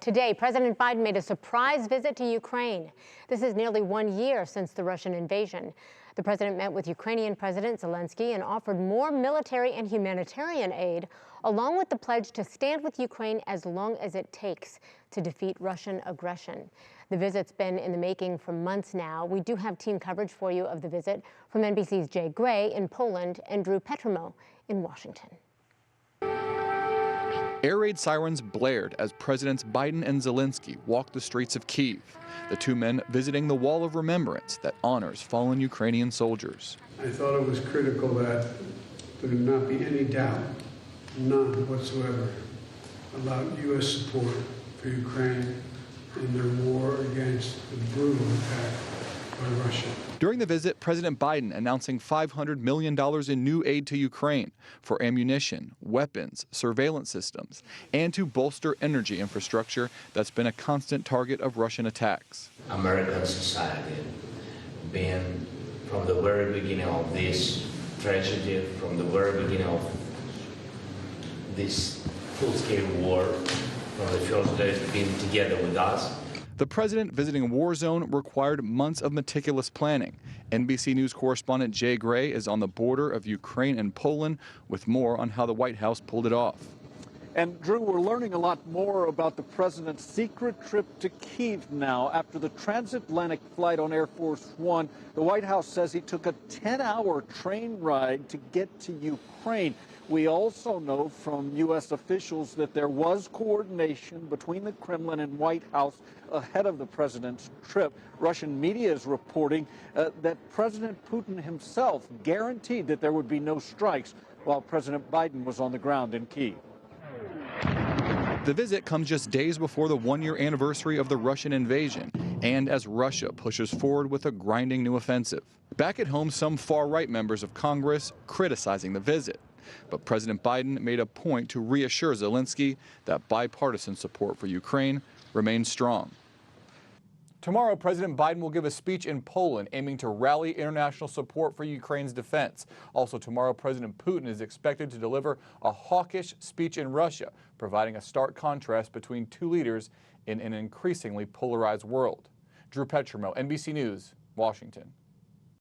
Today, President Biden made a surprise visit to Ukraine. This is nearly 1 year since the Russian invasion. The president met with Ukrainian President Zelensky and offered more military and humanitarian aid, along with the pledge to stand with Ukraine as long as it takes to defeat Russian aggression. The visit's been in the making for months now. We do have team coverage for you of the visit from NBC's Jay Gray in Poland and Drew Petrimo in Washington. Air raid sirens blared as Presidents Biden and Zelensky walked the streets of Kyiv, the two men visiting the Wall of Remembrance that honors fallen Ukrainian soldiers. I thought it was critical that there not be any doubt, none whatsoever, about U.S. support for Ukraine in their war against the brutal attack by Russia. During the visit, President Biden announcing $500 million in new aid to Ukraine for ammunition, weapons, surveillance systems, and to bolster energy infrastructure that's been a constant target of Russian attacks. American society, been from the very beginning of this tragedy, from the very beginning of this full-scale war, from the first days, been together with us. The president visiting a war zone required months of meticulous planning. NBC News correspondent Jay Gray is on the border of Ukraine and Poland with more on how the White House pulled it off. And Drew, we're learning a lot more about the president's secret trip to Kyiv now. After the transatlantic flight on Air Force One, the White House says he took a 10-hour train ride to get to Ukraine. We also know from U.S. officials that there was coordination between the Kremlin and White House ahead of the president's trip. Russian media is reporting that President Putin himself guaranteed that there would be no strikes while President Biden was on the ground in Kyiv. The visit comes just days before the one-year anniversary of the Russian invasion, and as Russia pushes forward with a grinding new offensive. Back at home, some far-right members of Congress criticizing the visit. But President Biden made a point to reassure Zelensky that bipartisan support for Ukraine remains strong. Tomorrow, President Biden will give a speech in Poland aiming to rally international support for Ukraine's defense. Also tomorrow, President Putin is expected to deliver a hawkish speech in Russia, providing a stark contrast between two leaders in an increasingly polarized world. Drew Petrimo, NBC News, Washington.